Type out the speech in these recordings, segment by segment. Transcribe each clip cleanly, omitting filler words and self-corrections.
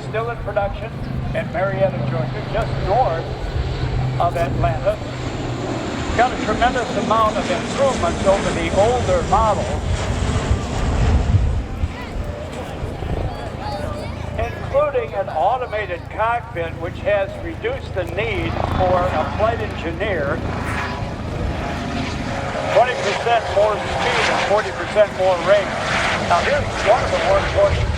still in production in Marietta, Georgia, just north of Atlanta. Got a tremendous amount of improvements over the older models, including an automated cockpit which has reduced the need for a flight engineer, 20% more speed and 40% more range. Now here's one of the workhorses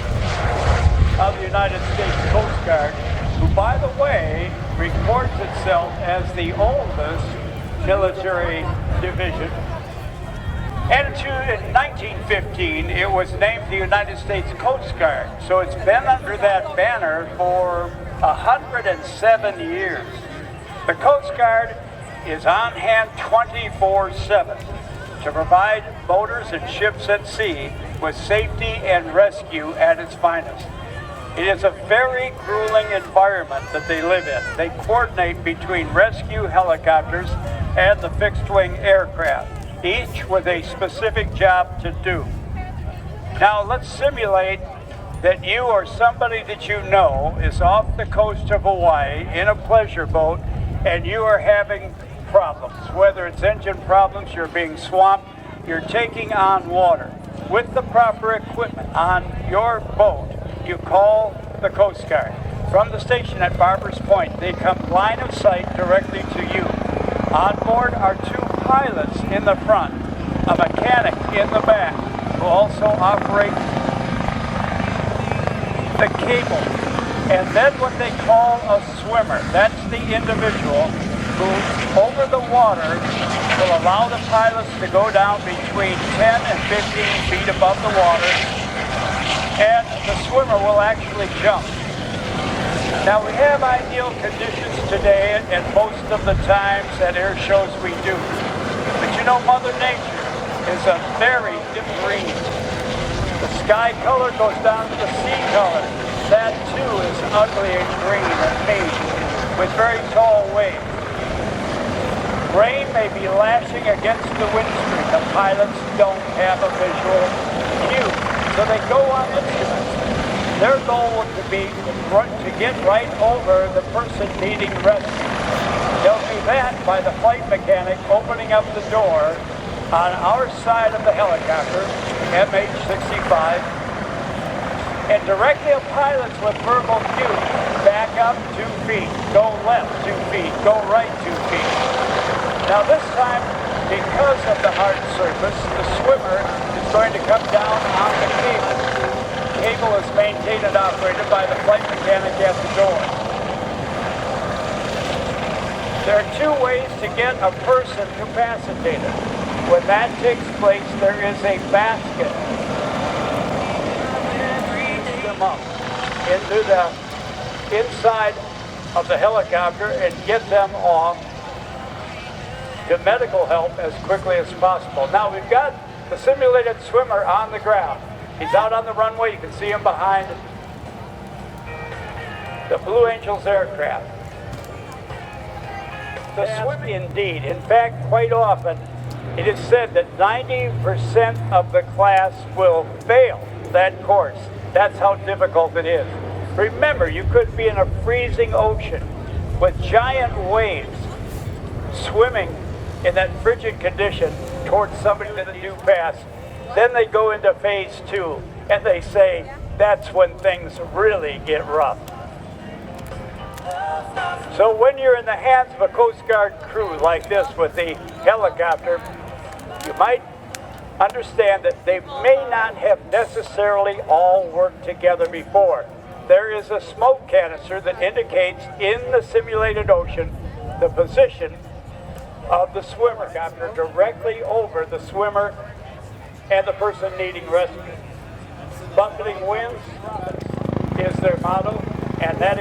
of the United States Coast Guard, who, by the way, records itself as the oldest military division. And in 1915, it was named the United States Coast Guard. So it's been under that banner for 107 years. The Coast Guard is on hand 24/7 to provide boaters and ships at sea with safety and rescue at its finest. It is a very grueling environment that they live in. They coordinate between rescue helicopters and the fixed-wing aircraft, each with a specific job to do. Now let's simulate that you or somebody that you know is off the coast of Hawaii in a pleasure boat and you are having problems. Whether it's engine problems, you're being swamped, you're taking on water. With the proper equipment on your boat, you call the Coast Guard. From the station at Barbers Point, they come line of sight directly to you. On board are two pilots in the front, a mechanic in the back, who also operates the cable. And then what they call a swimmer. That's the individual who, over the water, will allow the pilots to go down between 10 and 15 feet above the water, and the swimmer will actually jump. Now we have ideal conditions today and most of the times at air shows we do. But you know, Mother Nature is a very dim green. The sky color goes down to the sea color. That too is ugly and green and beige with very tall waves. Rain may be lashing against the windscreen. The pilots don't have a visual cue, so they go on instruments. Their goal would be to get right over the person needing rescue. They'll do that by the flight mechanic opening up the door on our side of the helicopter, HH-65, and directly a pilot with verbal cue: back up 2 feet, go left 2 feet, go right 2 feet. Now this time, because of the hard surface, the swimmer is going to come down on the cable. The cable is maintained and operated by the flight mechanic at the door. There are two ways to get a person capacitated. When that takes place, there is a basket. Reach them up into the inside of the helicopter and get them off to medical help as quickly as possible. Now we've got the simulated swimmer on the ground. He's out on the runway. You can see him behind the Blue Angels aircraft. The swim, indeed. In fact, quite often, it is said that 90% of the class will fail that course. That's how difficult it is. Remember, you could be in a freezing ocean with giant waves swimming in that frigid condition towards somebody that you pass. Then they go into phase 2, and they say that's when things really get rough. So when you're in the hands of a Coast Guard crew like this with the helicopter, you might understand that they may not have necessarily all worked together before. There is a smoke canister that indicates in the simulated ocean the position of the swimmer. Helicopter directly over the swimmer and the person needing rescue. Buffeting winds is their motto, and that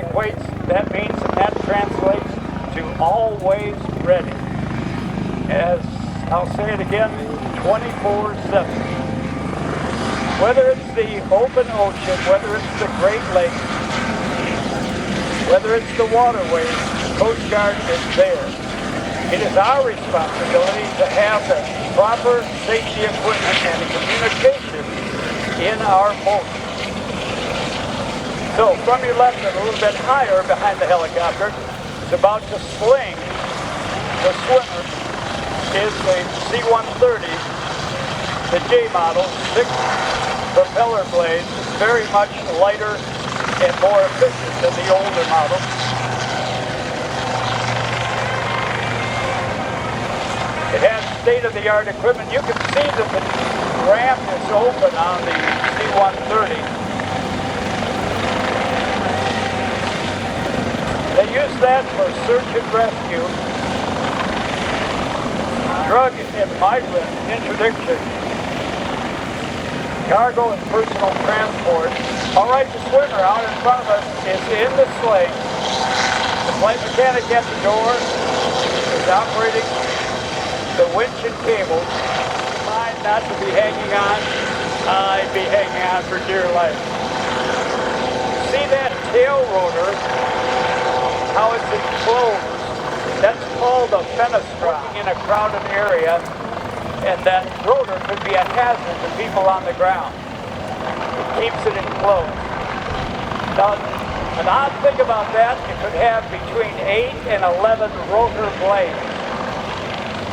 means that translates to always ready. As I'll say it again, 24/7. Whether it's the open ocean, whether it's the Great Lakes, whether it's the waterways, the Coast Guard is there. It is our responsibility to have the proper safety equipment and the communication in our boats. So from your left and a little bit higher behind the helicopter, it's about to sling. The swimmer is the C-130, the J model, 6 propeller blades, very much lighter and more efficient than the older model. It has state-of-the-art equipment. You can see that the ramp is open on the C-130. They use that for search and rescue, drug and migrant interdiction, cargo and personal transport. All right, the swimmer out in front of us is in the sling. The flight mechanic at the door is operating the winch and cables. Trying not to be hanging on. I'd be hanging on for dear life. See that tail rotor? How it's enclosed? That's called a fenestrate. In a crowded area, and that rotor could be a hazard to people on the ground. It keeps it enclosed. Now, an odd thing about that, it could have between 8 and 11 rotor blades.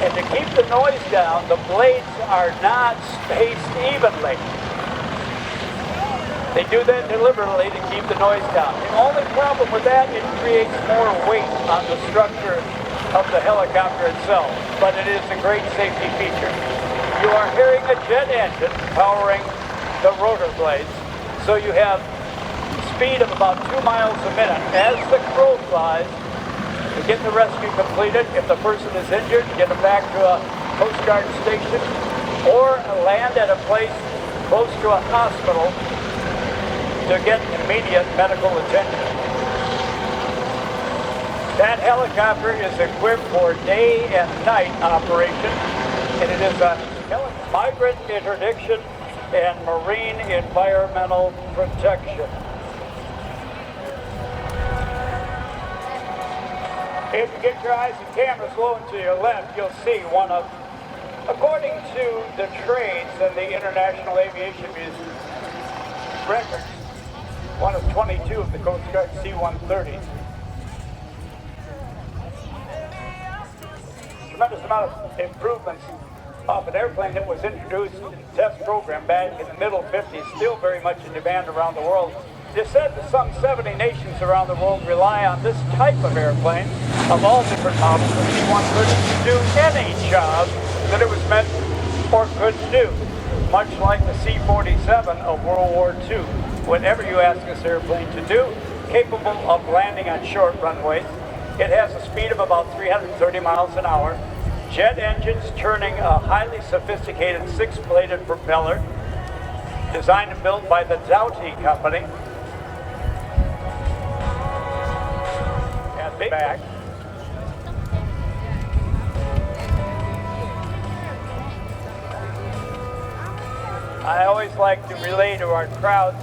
And to keep the noise down, the blades are not spaced evenly. They do that deliberately to keep the noise down. The only problem with that, it creates more weight on the structure of the helicopter itself, but it is a great safety feature. You are hearing a jet engine powering the rotor blades, so you have speed of about 2 miles a minute. As the crow flies, to get the rescue completed, if the person is injured, get them back to a Coast Guard station, or land at a place close to a hospital to get immediate medical attention. That helicopter is equipped for day and night operation, and it is a migrant interdiction and marine environmental protection. If you get your eyes and cameras low and to your left, you'll see one of, according to the trades and the International Aviation Museum records, one of 22 of the Coast Guard C-130s. Tremendous amount of improvements off an airplane that was introduced in the test program back in the middle 50s, still very much in demand around the world. It's said that some 70 nations around the world rely on this type of airplane, of all different models, the C-130, to do any job that it was meant or could do, much like the C-47 of World War II. Whatever you ask this airplane to do, capable of landing on short runways. It has a speed of about 330 miles an hour, jet engines turning a highly sophisticated 6-bladed propeller, designed and built by the Doughty Company. And big back. I always like to relay to our crowds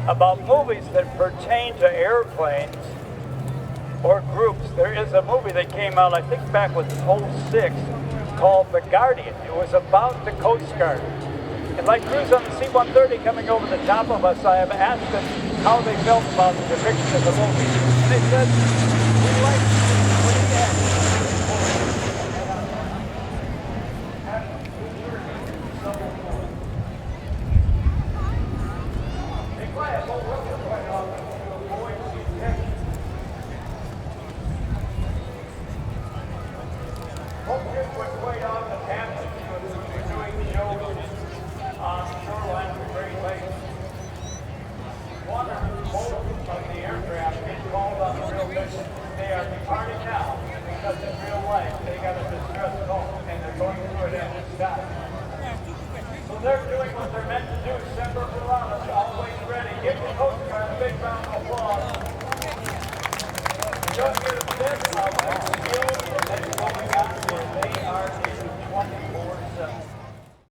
about movies that pertain to airplanes or groups. There is a movie that came out, I think back with 06, called The Guardian. It was about the Coast Guard. And like crews on the C-130 coming over the top of us, I have asked them how they felt about the depiction of the movie. And they said, we like what it had. They're doing what they're meant to do. Semper Paratus, always ready. Give the Coast Guard a big round of applause. Just hear a bit of their skill and then going out where they are in 20